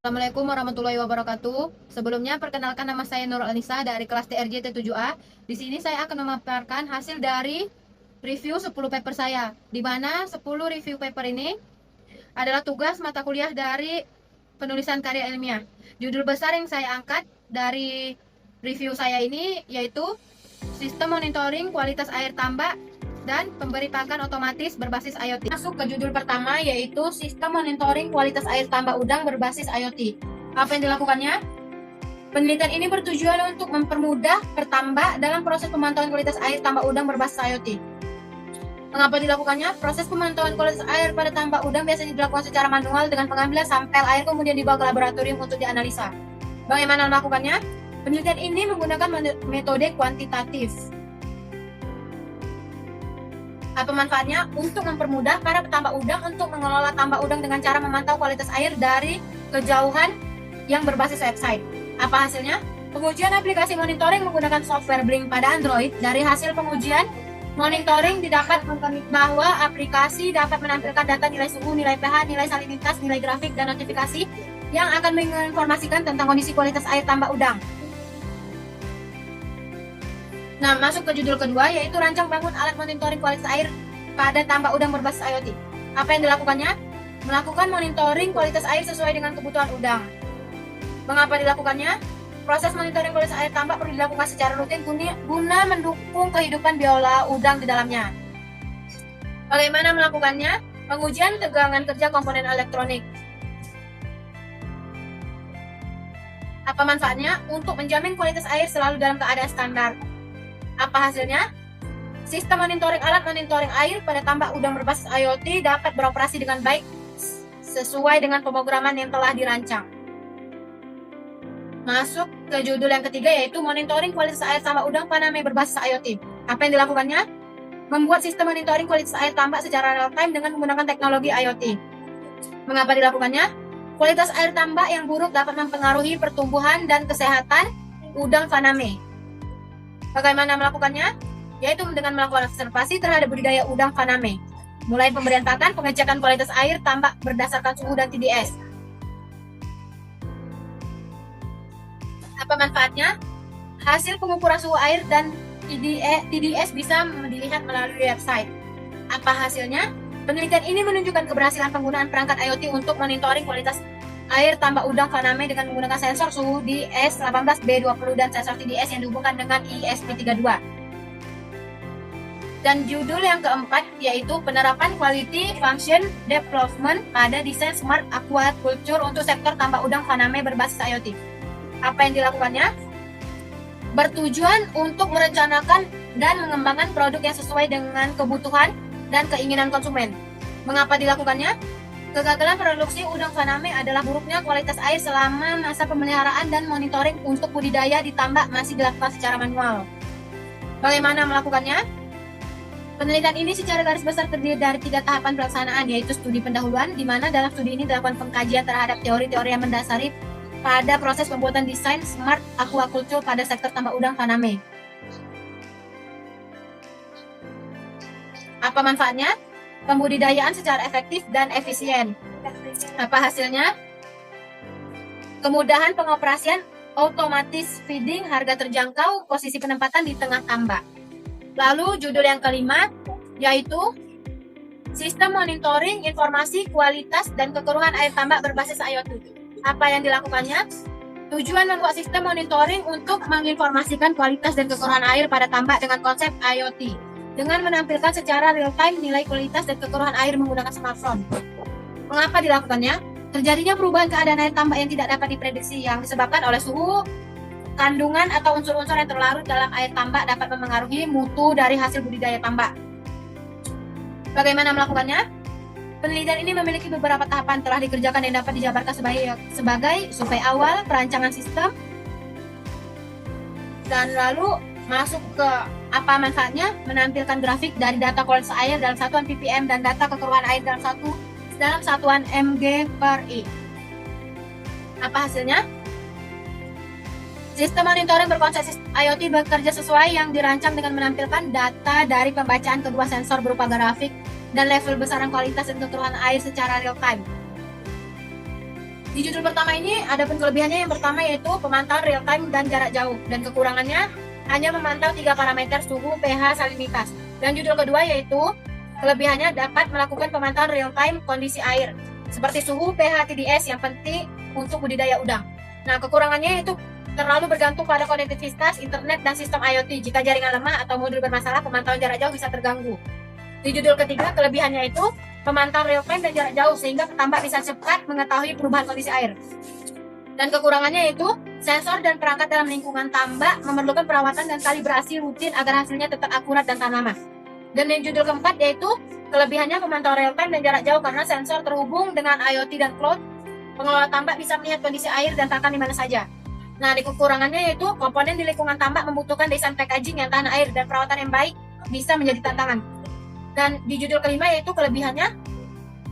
Assalamualaikum warahmatullahi wabarakatuh. Sebelumnya, perkenalkan nama saya Nurul Anissa dari kelas TRJ T7A. Di sini saya akan memaparkan hasil dari review 10 paper saya, di mana 10 review paper ini adalah tugas mata kuliah dari penulisan karya ilmiah. Judul besar yang saya angkat dari review saya ini yaitu Sistem Monitoring Kualitas Air Tambak dan Pemberi Pakan Otomatis Berbasis IoT. Masuk ke judul pertama yaitu Sistem Monitoring Kualitas Air Tambak Udang Berbasis IoT. Apa yang dilakukannya? Penelitian ini bertujuan untuk mempermudah pertambak dalam proses pemantauan kualitas air tambak udang berbasis IoT. Mengapa dilakukannya? Proses pemantauan kualitas air pada tambak udang biasanya dilakukan secara manual dengan pengambilan sampel air kemudian dibawa ke laboratorium untuk dianalisa. Bagaimana melakukannya? Penelitian ini menggunakan metode kuantitatif. Apa manfaatnya? Untuk mempermudah para petambak udang untuk mengelola tambak udang dengan cara memantau kualitas air dari kejauhan yang berbasis website. Apa hasilnya? Pengujian aplikasi monitoring menggunakan software Blink pada Android. Dari hasil pengujian monitoring didapat bahwa aplikasi dapat menampilkan data nilai suhu, nilai pH, nilai salinitas, nilai grafik, dan notifikasi yang akan menginformasikan tentang kondisi kualitas air tambak udang. Nah, masuk ke judul kedua yaitu rancang bangun alat monitoring kualitas air pada tambak udang berbasis IoT. Apa yang dilakukannya? Melakukan monitoring kualitas air sesuai dengan kebutuhan udang. Mengapa dilakukannya? Proses monitoring kualitas air tambak perlu dilakukan secara rutin guna mendukung kehidupan biola udang di dalamnya. Bagaimana melakukannya? Pengujian tegangan kerja komponen elektronik. Apa manfaatnya? Untuk menjamin kualitas air selalu dalam keadaan standar. Apa hasilnya? Sistem monitoring alat monitoring air pada tambak udang berbasis IoT dapat beroperasi dengan baik sesuai dengan pemrograman yang telah dirancang. Masuk ke judul yang ketiga yaitu monitoring kualitas air tambak udang Paname berbasis IoT. Apa yang dilakukannya? Membuat sistem monitoring kualitas air tambak secara real time dengan menggunakan teknologi IoT. Mengapa dilakukannya? Kualitas air tambak yang buruk dapat mempengaruhi pertumbuhan dan kesehatan udang Paname. Bagaimana melakukannya? Yaitu dengan melakukan observasi terhadap budidaya udang Paname. Mulai pemberian pakan, pengecekan kualitas air tambak berdasarkan suhu dan TDS. Apa manfaatnya? Hasil pengukuran suhu air dan TDS bisa dilihat melalui website. Apa hasilnya? Penelitian ini menunjukkan keberhasilan penggunaan perangkat IoT untuk monitoring kualitas air tambak udang Paname dengan menggunakan sensor suhu di S18B20 dan sensor TDS yang dihubungkan dengan ESP32. Dan judul yang keempat yaitu penerapan quality function development pada desain smart aquaculture untuk sektor tambak udang Paname berbasis IoT. Apa yang dilakukannya? Bertujuan untuk merencanakan dan mengembangkan produk yang sesuai dengan kebutuhan dan keinginan konsumen. Mengapa dilakukannya? Kegagalan produksi udang Paname adalah buruknya kualitas air selama masa pemeliharaan dan monitoring untuk budidaya di tambak masih dilakukan secara manual. Bagaimana melakukannya? Penelitian ini secara garis besar terdiri dari 3 tahapan pelaksanaan, yaitu studi pendahuluan, di mana dalam studi ini dilakukan pengkajian terhadap teori-teori yang mendasari pada proses pembuatan desain smart aquaculture pada sektor tambak udang Paname. Apa manfaatnya? Pembudidayaan secara efektif dan efisien. Apa hasilnya? Kemudahan pengoperasian otomatis feeding, harga terjangkau, posisi penempatan di tengah tambak. Lalu judul yang kelima yaitu Sistem Monitoring Informasi Kualitas dan Kekeruhan Air Tambak Berbasis IoT. Apa yang dilakukannya? Tujuan membuat sistem monitoring untuk menginformasikan kualitas dan kekeruhan air pada tambak dengan konsep IoT, dengan menampilkan secara real-time nilai kualitas dan kekeruhan air menggunakan smartphone. Mengapa dilakukannya? Terjadinya perubahan keadaan air tambak yang tidak dapat diprediksi yang disebabkan oleh suhu, kandungan atau unsur-unsur yang terlarut dalam air tambak dapat mempengaruhi mutu dari hasil budidaya tambak. Bagaimana melakukannya? Penelitian ini memiliki beberapa tahapan telah dikerjakan yang dapat dijabarkan sebagai survei awal, perancangan sistem, dan lalu masuk ke apa manfaatnya? Menampilkan grafik dari data kualitas air dalam satuan ppm dan data kekeruhan air dalam satuan mg/i. Apa hasilnya? Sistem monitoring berkonsep IoT bekerja sesuai yang dirancang dengan menampilkan data dari pembacaan kedua sensor berupa grafik dan level besaran kualitas dan kekeruhan air secara real time. Di judul pertama ini ada pun kelebihannya. Yang pertama yaitu pemantauan real time dan jarak jauh, dan kekurangannya hanya memantau 3 parameter suhu, pH, salinitas. Dan judul kedua yaitu kelebihannya dapat melakukan pemantauan real time kondisi air seperti suhu, pH, TDS yang penting untuk budidaya udang. Nah, kekurangannya yaitu terlalu bergantung pada konektivitas internet dan sistem IoT. Jika jaringan lemah atau modul bermasalah, pemantauan jarak jauh bisa terganggu. Di judul ketiga, kelebihannya itu pemantauan real time dan jarak jauh sehingga petambak bisa cepat mengetahui perubahan kondisi air. Dan kekurangannya yaitu sensor dan perangkat dalam lingkungan tambak memerlukan perawatan dan kalibrasi rutin agar hasilnya tetap akurat dan tahan lama. Dan yang judul keempat yaitu kelebihannya pemantauan real time dan jarak jauh karena sensor terhubung dengan IoT dan cloud. Pengelola tambak bisa melihat kondisi air dan pakan di mana saja. Nah, di kekurangannya yaitu komponen di lingkungan tambak membutuhkan desain packaging yang tahan air dan perawatan yang baik bisa menjadi tantangan. Dan di judul kelima yaitu kelebihannya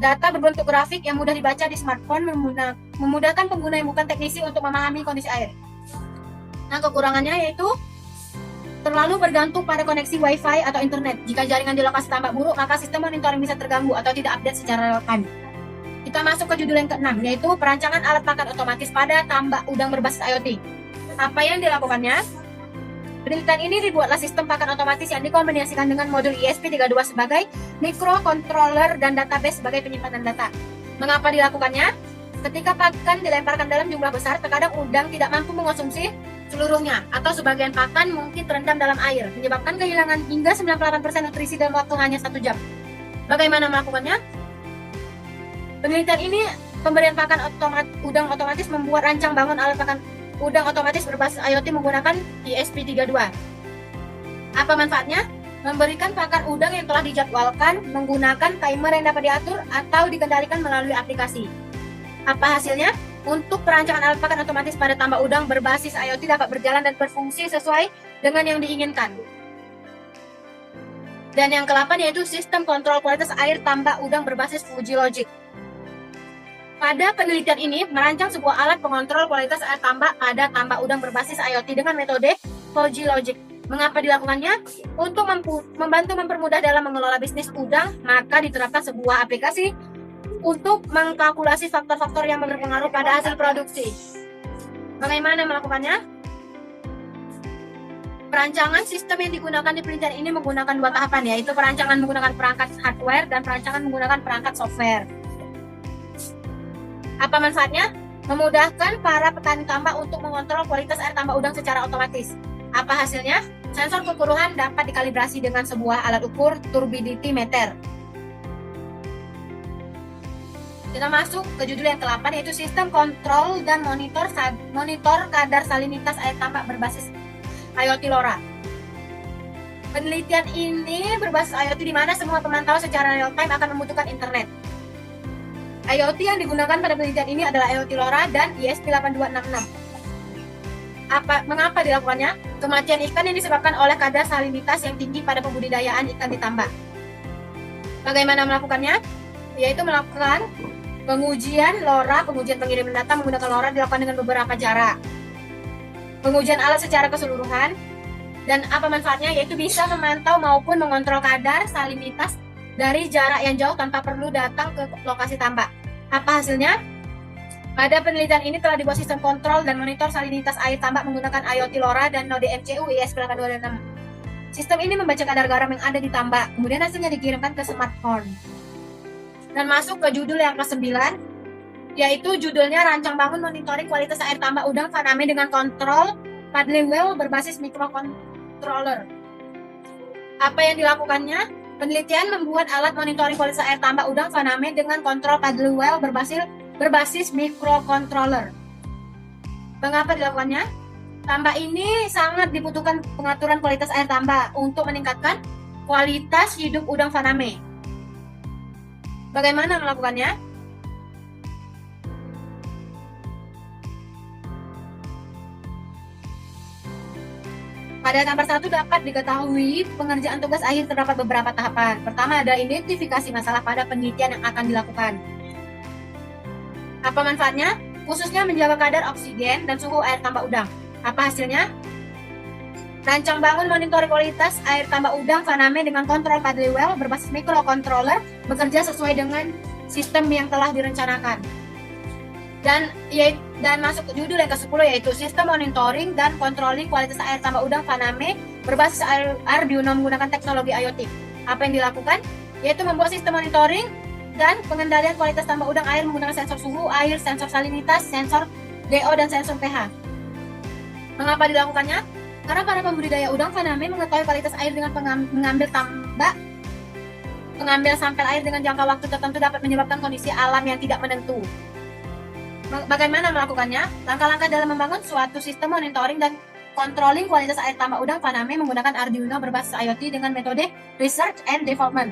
data berbentuk grafik yang mudah dibaca di smartphone memudahkan pengguna yang bukan teknisi untuk memahami kondisi air. Nah, kekurangannya yaitu terlalu bergantung pada koneksi Wi-Fi atau internet. Jika jaringan di lokasi tambak buruk, maka sistem monitoring bisa terganggu atau tidak update secara real time. Kita masuk ke judul yang keenam, yaitu perancangan alat pakan otomatis pada tambak udang berbasis IoT. Apa yang dilakukannya? Penelitian ini dibuatlah sistem pakan otomatis yang dikombinasikan dengan modul ESP32 sebagai microcontroller dan database sebagai penyimpanan data. Mengapa dilakukannya? Ketika pakan dilemparkan dalam jumlah besar, terkadang udang tidak mampu mengonsumsi seluruhnya, atau sebagian pakan mungkin terendam dalam air, menyebabkan kehilangan hingga 98% nutrisi dalam waktu hanya 1 jam. Bagaimana melakukannya? Penelitian ini, pemberian pakan udang otomatis membuat rancang bangun alat pakan udang otomatis berbasis IoT menggunakan ESP32. Apa manfaatnya? Memberikan pakan udang yang telah dijadwalkan menggunakan timer yang dapat diatur atau dikendalikan melalui aplikasi. Apa hasilnya? Untuk perancangan alat pakan otomatis pada tambak udang berbasis IoT dapat berjalan dan berfungsi sesuai dengan yang diinginkan. Dan yang ke-8 yaitu sistem kontrol kualitas air tambak udang berbasis Fuji Logic. Pada penelitian ini, merancang sebuah alat pengontrol kualitas air tambak pada tambak udang berbasis IoT dengan metode Fuji Logic. Mengapa dilakukannya? Untuk membantu mempermudah dalam mengelola bisnis udang, maka diterapkan sebuah aplikasi untuk mengkalkulasi faktor-faktor yang berpengaruh pada hasil produksi. Bagaimana melakukannya? Perancangan sistem yang digunakan di penelitian ini menggunakan 2 tahapan, yaitu perancangan menggunakan perangkat hardware dan perancangan menggunakan perangkat software. Apa manfaatnya? Memudahkan para petani tambak untuk mengontrol kualitas air tambak udang secara otomatis. Apa hasilnya? Sensor kekeruhan dapat dikalibrasi dengan sebuah alat ukur turbidity meter. Kita masuk ke judul yang ke-8 yaitu sistem kontrol dan monitor kadar salinitas air tambak berbasis IoT LoRa. Penelitian ini berbasis IoT di mana semua pemantauan secara real time akan membutuhkan internet. IoT yang digunakan pada penelitian ini adalah IoT LoRa dan ESP8266. Mengapa dilakukannya? Kematian ikan yang disebabkan oleh kadar salinitas yang tinggi pada pembudidayaan ikan di tambak. Bagaimana melakukannya? Yaitu melakukan pengujian LoRa, pengujian pengiriman data menggunakan LoRa dilakukan dengan beberapa cara. Pengujian alat secara keseluruhan, dan apa manfaatnya? Yaitu bisa memantau maupun mengontrol kadar salinitas dari jarak yang jauh tanpa perlu datang ke lokasi tambak. Apa hasilnya? Pada penelitian ini telah dibuat sistem kontrol dan monitor salinitas air tambak menggunakan IoT LoRa dan node MCU ESP8266. Sistem ini membaca kadar garam yang ada di tambak, kemudian hasilnya dikirimkan ke smartphone. Dan masuk ke judul yang ke-9, yaitu judulnya rancang bangun monitoring kualitas air tambak udang Faname dengan kontrol paddling wheel berbasis microcontroller. Apa yang dilakukannya? Penelitian membuat alat monitoring kualitas air tambak udang Faname dengan kontrol paddling wheel berbasis microcontroller. Mengapa dilakukannya? Tambak ini sangat dibutuhkan pengaturan kualitas air tambak untuk meningkatkan kualitas hidup udang Faname. Bagaimana melakukannya? Pada gambar 1 dapat diketahui pengerjaan tugas akhir terdapat beberapa tahapan. Pertama ada identifikasi masalah pada penelitian yang akan dilakukan. Apa manfaatnya? Khususnya menjaga kadar oksigen dan suhu air tambak udang. Apa hasilnya? Rancang bangun monitoring kualitas air tambak udang Faname dengan kontrol paddling wheel berbasis microcontroller bekerja sesuai dengan sistem yang telah direncanakan. Dan masuk ke judul yang ke-10 yaitu sistem monitoring dan controlling kualitas air tambak udang Faname berbasis Arduino menggunakan teknologi IoT. Apa yang dilakukan? Yaitu membuat sistem monitoring dan pengendalian kualitas tambak udang air menggunakan sensor suhu air, sensor salinitas, sensor DO, dan sensor pH. Mengapa dilakukannya? Karena para pembudidaya udang Faname mengetahui kualitas air dengan mengambil sampel air dengan jangka waktu tertentu dapat menyebabkan kondisi alam yang tidak menentu. Bagaimana melakukannya? Langkah-langkah dalam membangun suatu sistem monitoring dan controlling kualitas air tambak udang Faname menggunakan Arduino berbasis IoT dengan metode Research and Development.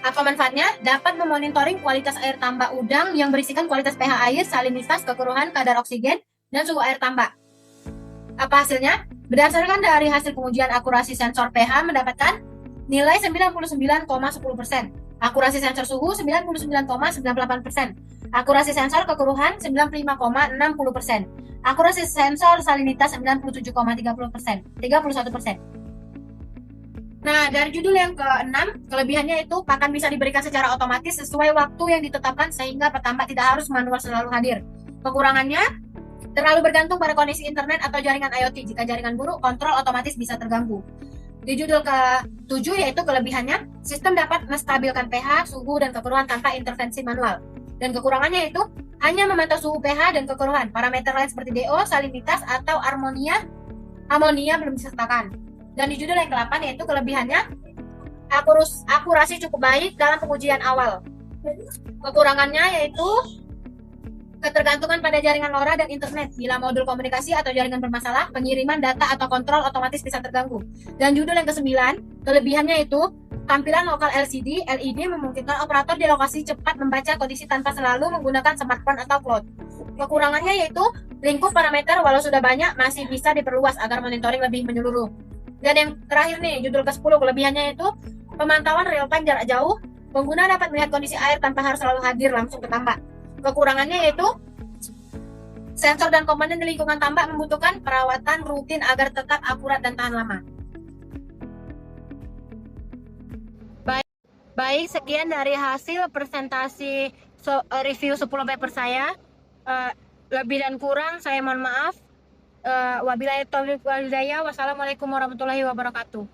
Apa manfaatnya? Dapat memonitoring kualitas air tambak udang yang berisikan kualitas pH air, salinitas, kekeruhan, kadar oksigen, dan suhu air tambak. Apa hasilnya? Berdasarkan dari hasil pengujian akurasi sensor pH mendapatkan nilai 99,10%, akurasi sensor suhu 99,98%, akurasi sensor kekeruhan 95,60%, akurasi sensor salinitas 97,31%. Nah, dari judul yang ke-6, kelebihannya itu pakan bisa diberikan secara otomatis sesuai waktu yang ditetapkan sehingga petambak tidak harus manual selalu hadir. Kekurangannya, terlalu bergantung pada kondisi internet atau jaringan IoT. Jika jaringan buruk, kontrol otomatis bisa terganggu. Di judul ke-7 yaitu kelebihannya, sistem dapat menstabilkan pH, suhu, dan kekeruhan tanpa intervensi manual. Dan kekurangannya itu hanya memantau suhu pH dan kekeruhan. Parameter lain seperti DO, salinitas, atau amonia belum disertakan. Dan di judul yang ke-8 yaitu kelebihannya, akurasi cukup baik dalam pengujian awal. Kekurangannya yaitu ketergantungan pada jaringan LoRa dan internet. Bila modul komunikasi atau jaringan bermasalah, pengiriman data atau kontrol otomatis bisa terganggu. Dan judul yang ke-9, kelebihannya itu tampilan lokal LED memungkinkan operator di lokasi cepat membaca kondisi tanpa selalu menggunakan smartphone atau cloud. Kekurangannya yaitu lingkup parameter walau sudah banyak masih bisa diperluas agar monitoring lebih menyeluruh. Dan yang terakhir nih, judul ke-10, kelebihannya itu pemantauan real time jarak jauh. Pengguna dapat melihat kondisi air tanpa harus selalu hadir langsung ke tambak. Kekurangannya yaitu sensor dan komponen di lingkungan tambak membutuhkan perawatan rutin agar tetap akurat dan tahan lama. Baik, sekian dari hasil presentasi review 10 paper saya. Lebih dan kurang saya mohon maaf. Wabillahi taufiq wal hidayah. Wassalamualaikum warahmatullahi wabarakatuh.